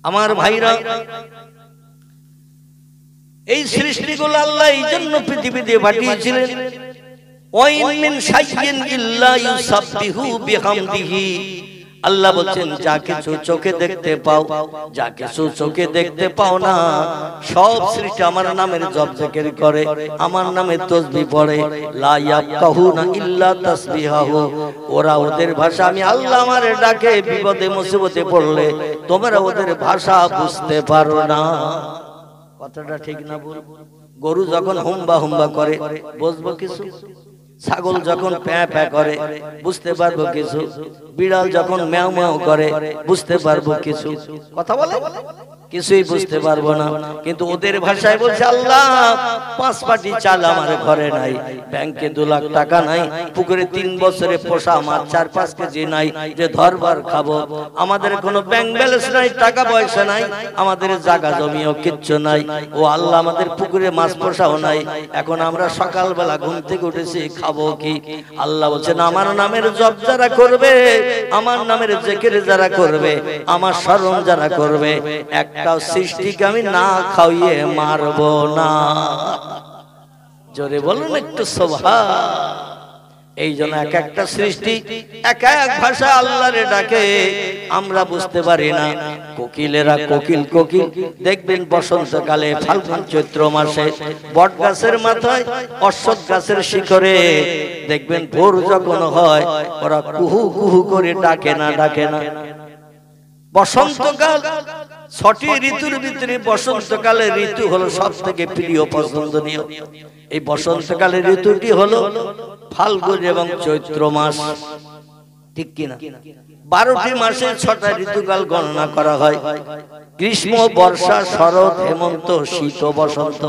আমার ভাইরা, এই সৃষ্টিগুলো আল্লাহ এই জন্য পৃথিবীতে পাঠিয়েছিলেন, আল্লাহ বলছেন যা কিছু চোখে দেখতে পাও, যা কিছু চোখে দেখতে পাও না, সব সৃষ্টি আমার নামের জপ জিকির করে, আমার নামে তাসবিহ পড়ে। লা ইয়াফকাহুনা ইল্লা তাসবিহাহু, ওরা ওদের ভাষা, আমি আল্লাহ আমারে ডাকে বিপদে মুসিবতে পড়লে তোমরা ওদের ভাষা বুঝতে পারো না। কথাটা ঠিক না বল? গরু যখন হুম্বা হুম্বা করে বুঝবো কিছু, ছাগল যখন প্যাঁ প্যাঁ করে বুঝতে পারবো কিছু, বিড়াল যখন ম্যাও ম্যাও করে বুঝতে পারবো কিছু, কথা বলে কিছুই বুঝতে পারবো না। কিন্তু ওদের ভাষায় বলছে আল্লাহ 5 পাটি চাল আমার ঘরে নাই, ব্যাংকে 2 লাখ টাকা নাই, পুকুরে 3 বছরে পোষা মাছ 4-5 কেজি নাই যে ধরবার খাবো, আমাদের কোনো ব্যাংক ব্যালেন্স নাই, টাকা পয়সা নাই, আমাদের জায়গা জমিও কিচ্ছু নাই। ও আল্লাহ আমাদের পুকুরে মাছ পোষাও নাই, এখন আমরা সকালবেলা ঘুম থেকে উঠেছি খাবো কি? আল্লাহ বলছেন আমার নামের জপ যারা করবে, আমার নামের জিকির যারা করবে, আমার স্মরণ যারা করবে, একটা সৃষ্টিকে আমি না খাইয়ে মারবো না। জোরে বলুন একটু সুবহান। এই জন্য এক একটা সৃষ্টি এক এক ভাষা আল্লাহরে ডাকে, আমরা বুঝতে পারি না। কোকিলেরা কোকিল কোকিল দেখবেন বসন্তকালে ফাল্গুন চৈত্র মাসে বট গাছের মাথায় অশ্বত্থ গাছের শিখরে দেখবেন ভোর যখন হয় ওরা কুহু কুহু করে ডাকে না, ডাকে না। বসন্তকাল 6টি ঋতুর ভিতরে বসন্তকালের ঋতু হলো সব থেকে প্রিয় পছন্দনীয়। এই বসন্তকালের ঋতুটি হলো ফাল্গুন এবং চৈত্র মাস, ঠিক কিনা? 12টি মাসে 6টা ঋতুকাল গণনা করা হয়। গ্রীষ্ম, বর্ষা, শরৎ, হেমন্ত, শীত, বসন্ত,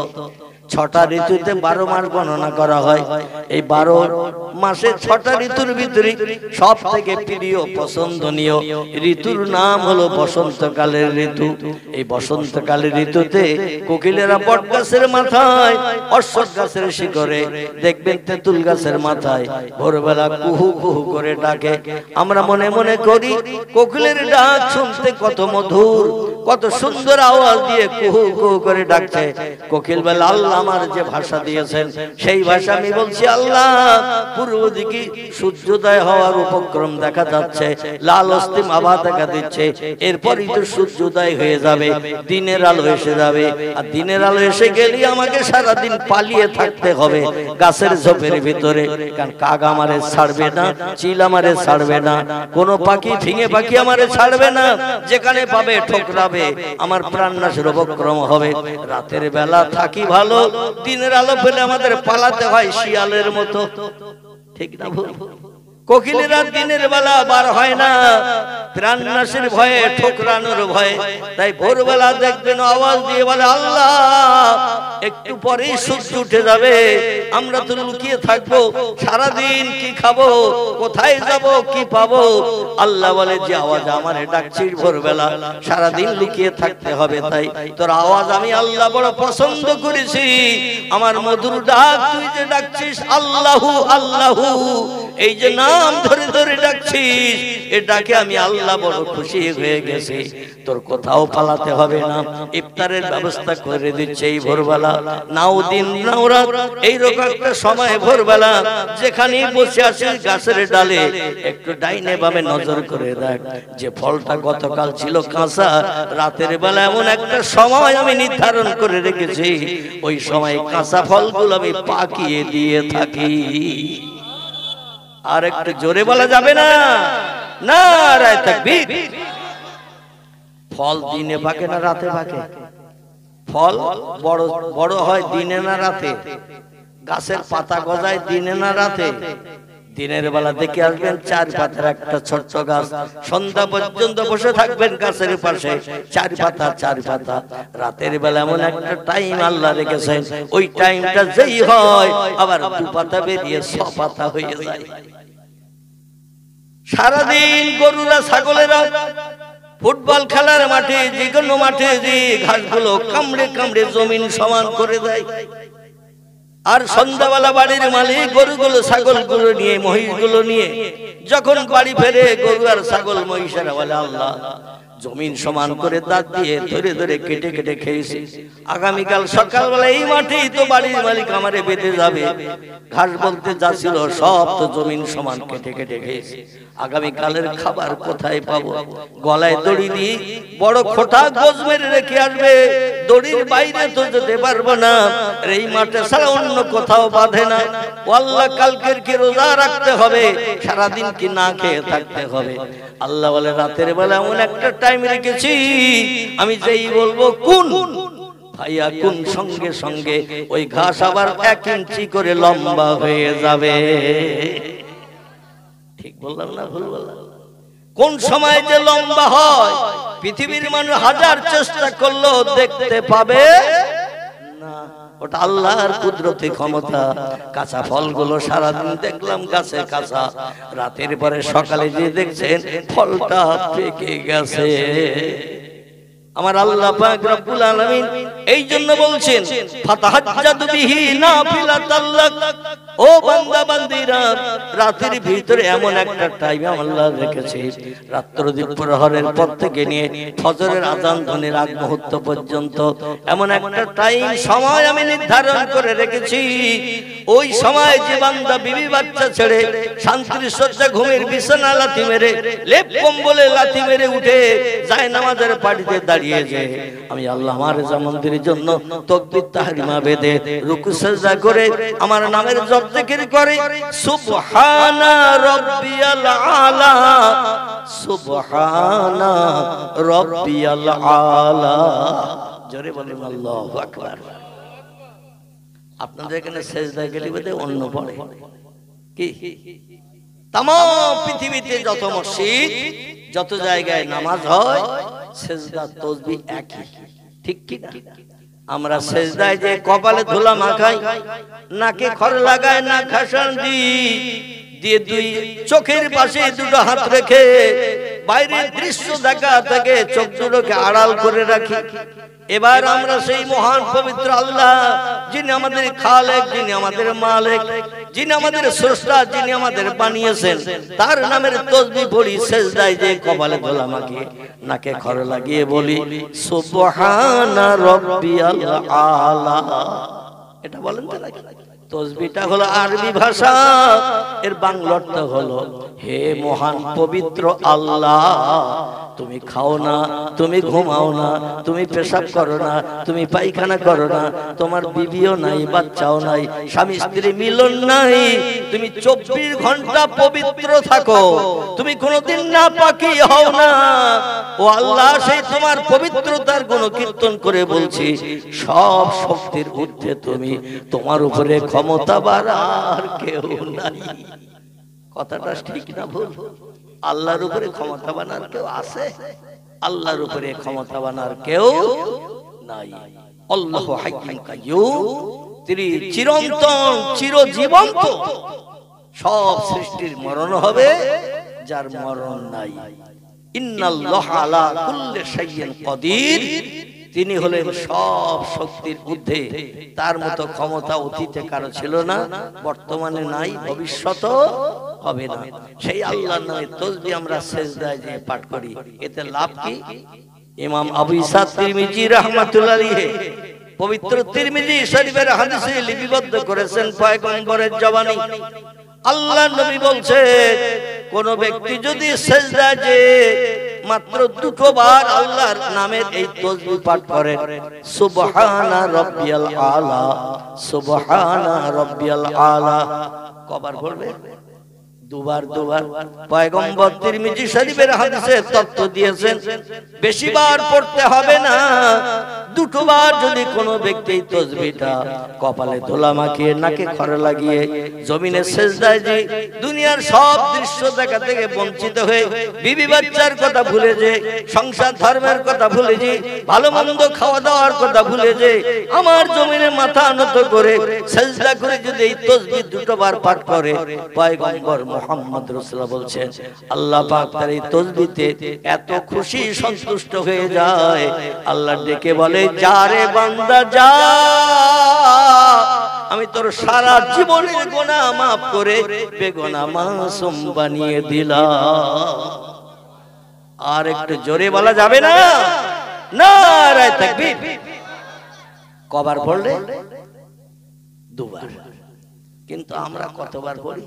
6টা ঋতুতে 12 মাস গণনা করা হয়। এই 12 মাসে 6টা ঋতুর ভিতরে সব থেকে প্রিয় পছন্দনীয় ঋতুর নাম হলো বসন্তকালের ঋতু। এই বসন্তকালের ঋতুতে কোকিলেরা বট গাছের মাথায়, অশ্বত্থ গাছের শিখরে, দেখবেন তেঁতুল গাছের মাথায় ভোরবেলা কুহু কুহু করে ডাকে। আমরা মনে মনে করি কোকিলের ডাক শুনতে কত মধুর, কত সুন্দর আওয়াজ দিয়ে কুহু কুহু করে ডাকছে। কোকিল বলে আল্লাহ আমার যে ভাষা দিয়েছেন সেই ভাষা আমি বলছি আল্লাহ। পূর্ব দিকে সূর্যোদয় হওয়ার উপক্রম দেখা যাচ্ছে, লাল অস্তিম আভা দেখা দিচ্ছে, এরপরই তো সূর্যোদয় হয়ে যাবে, দিনের আলো এসে যাবে। আর দিনের আলো এসে গেলে আমাকে সারাদিন পালিয়ে থাকতে হবে গাছের ঝোপের ভিতরে, কারণ কাক আমারে ছাড়বে না, চিল আমারে ছাড়বে না, কোনো পাখি ফিঙে পাখি আমারে ছাড়বে না, যেখানে পাবে ঠোকরাবে, আমার প্রাণ নাশের উপক্রম হবে। রাতের বেলা থাকি ভালো, দিনের আলো পেলে আমাদের পালাতে হয় শিয়ালের মতো, ঠিক না ভুল? কোকিলেরা দিনের বেলা বার হয় না, প্রাণ নাশের ভয়ে, ঠোকরানোর ভয়ে। তাই ভোরবেলা দেখবেন আওয়াজ দিয়ে বলে আল্লাহ একটু পরেই সূর্য উঠে যাবে, আমরা তো লুকিয়ে থাকবো, সারাদিন কি খাবো, কোথায় যাব, কি পাবো? আল্লাহ বলে যে আওয়াজ আমারে ডাকছিস ভোরবেলা, সারাদিন লুকিয়ে থাকতে হবে, তাই তোর আওয়াজ আমি আল্লাহ বড় পছন্দ করেছি। আমার মধুর ডাক তুই যে ডাকছিস আল্লাহু আল্লাহু, এই যে নাম ধরে ধরে ডাকছিস, এ ডাকে আমি আল্লাহ বড় খুশি হয়ে গেছি। তোর কোথাও পালাতে হবে না, ইফতারের ব্যবস্থা করে দিচ্ছে এই ভোরবেলা। নাও দিন নাও রাত, এইরকম একটা সময় ভোরবেলা যেখানেই বসে আছিস গাছের ডালে, একটু ডাইনে বামে নজর করে দেখ, যে ফলটা গতকাল ছিল কাঁচা, রাতের বেলা এমন একটা সময় আমি নির্ধারণ করে রেখেছি, ওই সময় কাঁচা ফলগুলো আমি পাকিয়ে দিয়ে থাকি। আর একটু জোরে বলা যাবে না? নারায়ে তাকবীর। ফল দিনে পাকে না রাতে পাকে? ফল বড় বড় হয় দিনে না রাতে? গাছের পাতা গজায় দিনে না রাতে? দিনের বেলা দেখে আসবেন 4 পাতার একটা ছোট্ট গাছ, সন্ধ্যা পর্যন্ত বসে থাকবেন গাছের পাশে, 4 পাতা 4 পাতা। রাতের বেলা এমন একটা টাইম আল্লাহ রেখেছেন, ওই টাইমটা যেই হয় আবার 2 পাতা বেরিয়ে 6 পাতা হয়ে যায়। সারাদিন গরুরা ছাগলেরা ফুটবল খেলার মাঠে, যে কোনো মাঠে যে ঘাসগুলো কামড়ে কামড়ে জমিন সমান করে দেয়। আর সন্ধ্যাবেলা বাড়ির মালিক গরুগুলো ছাগলগুলো নিয়ে, মহিষগুলো নিয়ে যখন বাড়ি ফেরে, গরু আর ছাগল মহিষেরা বলে, আল্লাহ জমিন সমান করে দাঁত দিয়ে ধরে ধরে কেটে কেটে খেয়েছি, আগামীকাল সকালবেলা এই মাঠেই তো বাড়ির মালিক আমারে বেঁধে যাবে। ঘাস বলতে যা ছিল সব তো জমিন সমান কেটে কেটে খেয়েছি, আগামীকালের খাবার কোথায় পাবো? গলায় দড়ি দিয়ে বড় খোটা গোজ মেরে রেখে আসবে, দড়ির বাইরে তো যেতে পারবো না, এই মাঠে ছাড়া অন্য কোথাও বাঁধে না। আল্লাহ কালকের কি রোজা রাখতে হবে, সারাদিন কি না খেয়ে থাকতে হবে? আল্লাহ বলে, রাতের বেলা এমন একটা টাইম রেখেছি, আমি যেই বলবো কোন ভাইয়া কোন, সঙ্গে সঙ্গে ওই ঘাস আবার 1 ইঞ্চি করে লম্বা হয়ে যাবে। ঠিক বললাম না ভুল বললাম? কোন সময় যে লম্বা হয় পৃথিবীর মানুষ হাজার চেষ্টা করলেও দেখতে পাবে না। ওটা আল্লাহর কুদরতি ক্ষমতা। কাঁচা ফলগুলো সারাদিন দেখলাম গাছে কাঁচা, রাতের পরে সকালে যে দেখছেন ফলটা পেকে গেছে। আমার আল্লাহ পাক রব্বুল আলামিন এই জন্য বলছেন, ফাতাহাজ্জাদু বিহি নাফিলাতাল লাক। ও বান্দা বান্দীরা, রাতের ভিতরে এমন একটা টাইম আল্লাহ রেখেছে, রাত্র প্রহরের পর থেকে নিয়ে ফজরের আযান ধ্বনির আগ মুহূর্ত পর্যন্ত এমন একটা টাইম সময় আমি নির্ধারণ করে রেখেছি। ওই সময় যে বান্দা বিবি বাচ্চা ছেড়ে শান্তির শয্যা ঘুমের বিছানা লাথি মেরে, লেপ কম্বলে লাথি মেরে উঠে যায় নামাজের পাটিতে দাঁড়িয়ে যায়, আমি আল্লাহ আমার জামন্দির জন্য তাকবীর তাহরিমা বেদে রুকু সিজদা করে আমার নামের জপ জিকির করে, সুবহানা রাব্বিয়াল আলা, সুবহানা রাব্বিয়াল আলা। জোরে বলেন আল্লাহু আকবার। আপনাদের এখানে সিজদা গেলে বোধহয় অন্য পড়ে কি? তাম পৃথিবীতে যত মসজিদ, যত জায়গায় নামাজ হয়, সিজদা তাসবিহ একই, ঠিক কি না? আমরা সিজদায় যে কপালে ধুলা মাখাই, নাকে খড় লাগায়, না খাসান দিয়ে 2 চোখের পাশে 2টো হাত রেখে বাইরের দৃশ্য দেখা থেকে চোখ দুটোকে আড়াল করে রাখি। এবার আমরা সেই মহান পবিত্র আল্লাহ, যিনি আমাদের খালেক, যিনি আমাদের মালিক, যিনি আমাদের স্রষ্টা, যিনি আমাদের বানিয়েছেন, তার নামের তাসবিহ পড়ি, সিজদায় যে কপালে ধুলা মাখিয়ে নাকে খড় লাগিয়ে বলি, সুবহানা রাব্বিয়াল আলা। এটা বলেন তো নাকি? তাসবিহটা হলো আরবি ভাষা, এর বাংলা অর্থ হলো, হে মহান পবিত্র আল্লাহ, তুমি খাও না, তুমি ঘুমাও না, তুমি পেশাব করো না, তুমি পায়খানা করো না, তোমার বিবিও নাই, বাচ্চাও নাই, স্বামী স্ত্রী মিলন নাই, তুমি 24 ঘন্টা পবিত্র থাকো, তুমি কোনোদিন নাপাকি হও না। ও আল্লাহ, সেই তোমার পবিত্রতার গুণ কীর্তন করে বলছি, সব শক্তির ঊর্ধ্বে তুমি, তোমার উপরে ক্ষমতা বাড়ার কেউ নাই। কথাটা ঠিক না ভুল? আল্লাহর উপরে ক্ষমতা বানার কেউ আছে? আল্লাহর উপরে ক্ষমতা বানার কেউ নাই। আল্লাহু হাইয়্যুন কাইয়্যুম, তিনি চিরন্তন, চিরজীবন্ত। সব সৃষ্টির মরণ হবে, যার মরণ নাই। ইন্নাল্লাহা আলা কুল্লি শাইইন কাদির, তিনি হলেন সব শক্তির ঊর্ধ্বে, তার মতো ক্ষমতা অতীতে কারো ছিল না, বর্তমানে নাই, ভবিষ্যতেও হবে না। সেই আল্লাহর নামে তাসবিহ আমরা সিজদায় যে পাঠ করি, এতে লাভ কি? ইমাম আবু ঈসা তিরমিজি রাহমাতুল্লাহ আলাইহি পবিত্র তিরমিজি শরীফের হাদিসে লিপিবদ্ধ করেছেন, পয়গম্বরের জবানি আল্লাহর নবী বলছেন, কোন ব্যক্তি যদি সিজদায় যে মাত্র 2 বার আল্লাহর নামের এই তাসবিহ পাঠ করেন, সুবহানা রাব্বিয়াল আলা, সুবহানা রাব্বিয়াল আলা, কবার পড়বে? 2 বার। পয়গম্বর তিরমিজি শরীফের হাদিসে তথ্য দিয়েছেন, বেশি বার পড়তে হবে না, দুটোবার যদি কোনো ব্যক্তি তসবিহটা কপালে ধুলা মাখিয়ে নাকে খড় লাগিয়ে জমিনে সেজদায় যে দুনিয়ার সব দৃশ্য দেখা থেকে বঞ্চিত হয়ে বিবি বাচ্চার কথা ভুলে যে সংসার ধর্মের কথা ভুলে যে ভালো মন্দ খাওয়া দাওয়ার কথা ভুলে যে আমার জমিনে মাথা নত করে সেজদা করে যদি এই তসবিহ দুটোবার পাঠ করে পয়গম্বর মুহাম্মদ রাসূলুল্লাহ বলছেন আল্লাহ পাক তার এই তসবিহতে এত খুশি সন্তুষ্ট হয়ে যায় আল্লাহ ডেকে বলে যা রে বান্দা যা আমি তোর সারা জীবনের গুনাহ maaf করে বেগুনাহ মাসুম বানিয়ে দিলাম। আর একটু জোরে বলা যাবে না? নারায়ে তাকবীর। কবার পড়লে? দুবার। কিন্তু আমরা কতবার পড়ি?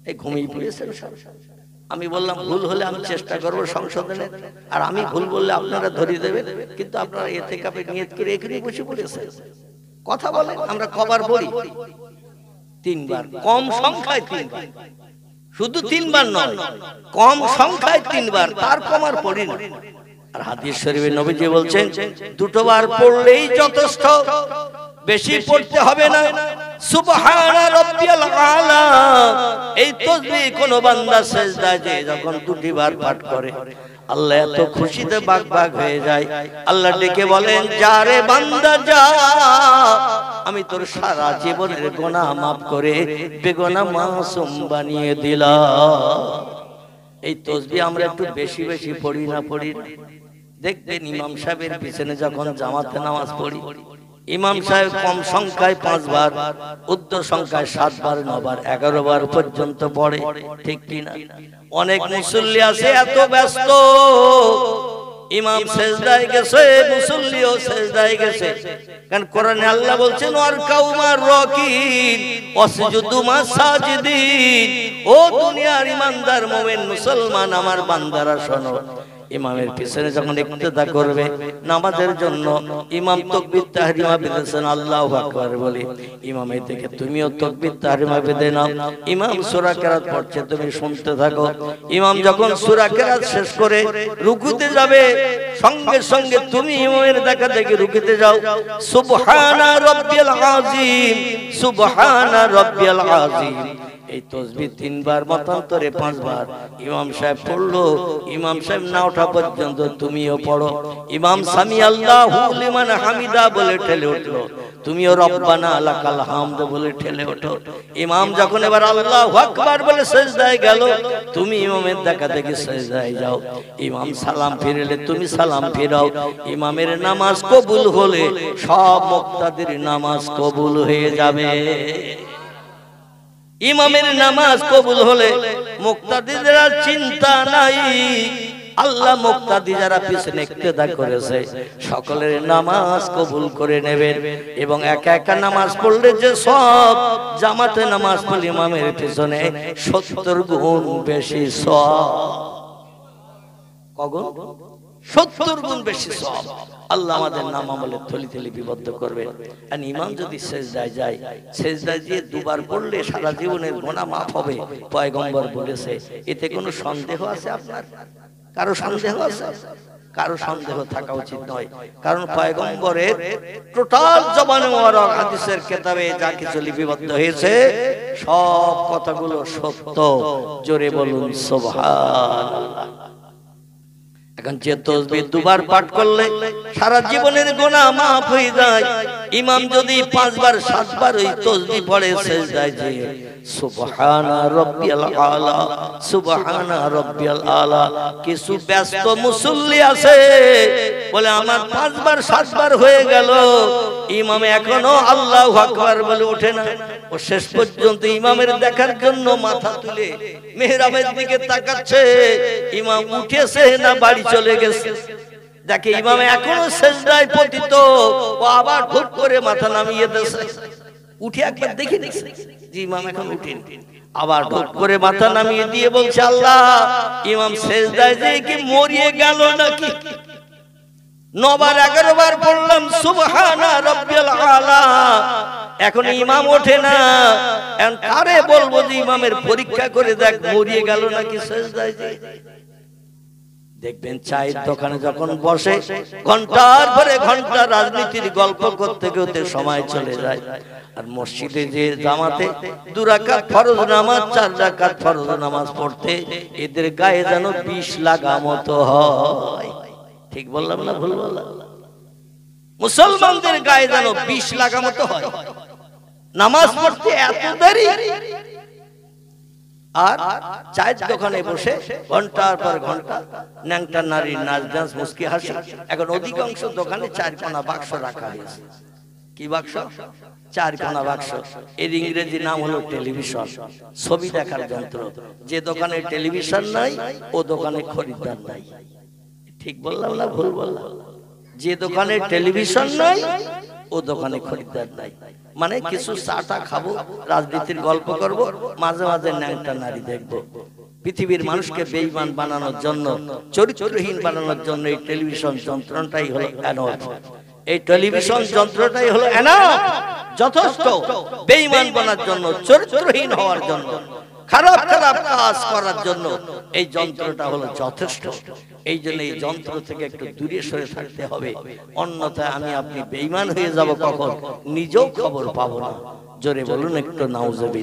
এই ঘুমিয়ে পড়েছেন সব। আমি বললাম ভুল হলে আমি চেষ্টা করব সংশোধনের, আর আমি ভুল বললে আপনারা ধরিয়ে দেবেন, কিন্তু আপনারা ইতিকাফে নিয়ত করে এখানে বসে পড়েছেন। কথা বলেন আমরা কবার পড়ি? তিনবার, কম সংখ্যায় তিনবার। শুধু তিনবার নয়, কম সংখ্যায় তিনবার, তার কম আর পড়ি না। আর হাদিস শরীফে নবীজি বলছেন দুটোবার পড়লেই যথেষ্ট, বেশি পড়তে হবে না। সুবহানা রাব্বিয়াল আলা এই তাসবিহ কোন বান্দা সিজদায় যে যখন দুটিবার পাঠ করে আল্লাহ এত খুশিতে বাগবাগ হয়ে যায়। আল্লাহ ডেকে বলেন যা রে বান্দা যা আমি তোর সারা জীবনের গুনাহ maaf করে বেগুনাহ মাসুম বানিয়ে দিলাম। এই তাসবিহ আমরা একটু বেশি বেশি পড়ি না? পড়ি। দেখবেন ইমাম সাহেবের পিছনে যখন জামাতে নামাজ পড়ি ইমাম সাহেব কম সংখ্যায় 5 বার, উচ্চ সংখ্যায় 7 বার, 9 বার, 11 বার পর্যন্ত পড়ে, ঠিক কি না? অনেক মুসল্লি আছে এত ব্যস্ত, ইমাম সিজদায় গেছে মুসল্লিও সিজদায় গেছে, কারণ কোরআনে আল্লাহ বলছেন ওয়ার কাউমার রাকিন ওয়াসজুদু মাসাজিদিন। ও দুনিয়ার ইমানদার মুমিন মুসলমান আমার বান্দারা শোনো, ইমামের পিছনে যখন ইক্তেদা করবে নামাজের জন্য ইমাম তাকবীর তাহরিমা বেঁধেছেন আল্লাহু আকবার বলে, ইমামের থেকে তুমিও তাকবীর তাহরিমা বেঁধে নাও। ইমাম সূরা কেরাত পড়ছে, তুমি শুনতে থাকো। ইমাম যখন সূরা কেরাত শেষ করে রুকুতে যাবে সঙ্গে সঙ্গে তুমি ইমামের দেখা দেখে রুকুতে যাও। সুবহানা রাব্বিয়াল আযীম, সুবহানা রাব্বিয়াল আযীম। এই তাসবিহ 3 বার মতান্তরে 5 বার ইমাম সাহেব পড়লো, ইমাম সাহেব না ওঠা পর্যন্ত তুমিও পড়ো। ইমাম সামি আল্লাহু লিমান হামিদা বলে ঠেলে উঠলো, তুমিও রব্বানা লাকাল হামদ বলে ঠেলে ওঠো। ইমাম যখন এবার আল্লাহু আকবার বলে সিজদায় গেল, তুমি ইমামের দেখা দেখে সিজদায় যাও। ইমাম সালাম ফিরলে তুমি সালাম ফিরাও। ইমামের নামাজ কবুল হলে সব মুক্তাদির নামাজ কবুল হয়ে যাবে। ইমামের নামাজ কবুল হলে মুক্তাদিদের চিন্তা নাই। আল্লাহ মুক্তাদি যারা পিছনে ইক্তেদা করেছে সকলের নামাজ কবুল করে নেবেন, এবং একা একা নামাজ পড়লে যে সব, জামাতে নামাজ পড়লে ইমামের পিছনে 70 গুণ বেশি সওয়াব। কগুণ? 70 গুণ বেশি সওয়াব। আল্লাহ আমাদের নাম আমলে থলি থলি বিবদ্ধ করবেন। আর ইমাম যদি সিজদায় যায়, সিজদায় গিয়ে 2 বার পড়লে সারা জীবনের গুনাহ maaf হবে পয়গম্বর বলেছে। এতে কোনো সন্দেহ আছে আপনার? কারো সন্দেহ আছে? কারো সন্দেহ থাকা উচিত নয়, কারণ পয়গম্বরের টোটাল জবানে মোবারক হাদিসের কিতাবে যা কিছু লিপিবদ্ধ হয়েছে সব কথাগুলো সত্য। জোরে বলুন সুবহানাল্লাহ। এখন যে তাসবিহ 2 বার পাঠ করলে সারা জীবনের গুনাহ maaf হয়ে যায়, ইমাম যদি 5 বার 7 বার ওই তাসবিহ পড়ে সিজদায় যে সুবহানা রাব্বিয়াল আলা, সুবহানা রাব্বিয়াল আলা। কিছু ব্যস্ত মুসল্লি আছে বলে আমার 5 বার 7 বার হয়ে গেল, ইমাম এখনো আল্লাহু আকবার বলে ওঠে না। ও শেষ পর্যন্ত ইমামের দেখার জন্য মাথা তুলে মিহরাবের দিকে তাকাচ্ছে, ইমাম উঠেছে না বাড়ি চলে গেছে। দেখে ইমাম এখনো সিজদায় পতিত, ও আবার হুট করে মাথা নামিয়ে দিয়েছে। উঠে একবার দেখে নিছে যে ইমাম এখন উঠেন, আবার হুট করে মাথা নামিয়ে দিয়ে বলছে আল্লাহ, ইমাম সিজদায় যে কি মরিয়ে গেল নাকি? 9 বার 11 বার পড়লাম সুবহানা রাব্বিয়াল আলা, এখন ইমাম ওঠে না। এখন কারে বলবো যে ইমামের পরীক্ষা করে দেখ মরিয়ে গেল নাকি সিজদায় যে? দেখবেন চায়ের দোকানে যখন বসে ঘন্টার পরে ঘন্টা রাজনীতির গল্প করতে করতে সময় চলে যায়, আর মসজিদে যে জামাতে 2 রাকাত ফরজ নামাজ 4 রাকাত ফরজ নামাজ পড়তে এদের গায়ে যেন বিষ লাগা মতো হয়। ঠিক বললাম না ভুল বললাম? মুসলমানদের গায়ে যেন বিষ লাগা মতো হয়, নামাজ পড়তে এত দেরি, আর চায়ের দোকানে বসে ঘন্টার পর ঘন্টা ন্যাংটা নারীর নাচ ডান্স মুস্কি হাসি। এখন অধিকাংশ দোকানে 4 কোনা বাক্স রাখা হয়েছে। কি বাক্স? 4 কোনা বাক্স। এর ইংরেজি নাম হলো টেলিভিশন, ছবি দেখার যন্ত্র। যে দোকানে টেলিভিশন নাই ও দোকানে খরিদ্দার নাই। ঠিক বললাম না ভুল বললাম? যে দোকানে টেলিভিশন নাই ও দোকানে খরিদ্দার নাই। মানে কিছু চাটা খাবো, রাজনীতির গল্প করব, মাঝে মাঝে ন্যাংটা নারী দেখবো। পৃথিবীর মানুষকে বেঈমান বানানোর জন্য, চরিত্রহীন বানানোর জন্য এই টেলিভিশন যন্ত্রটাই হলো এনাফ। এই টেলিভিশন যন্ত্রটাই হলো এনাফ, যথেষ্ট। বেঈমান বানার জন্য, চরিত্রহীন হওয়ার জন্য, খারাপ খারাপ কাজ করার জন্য এই যন্ত্রটা হলো যথেষ্ট। এই জন্য এই যন্ত্র থেকে একটু দূরে সরে থাকতে হবে, অন্যথায় আমি আপনি বেঈমান হয়ে যাব, কখন নিজেও খবর পাবো না। জোরে বলুন একটু নাউজুবিল্লাহ।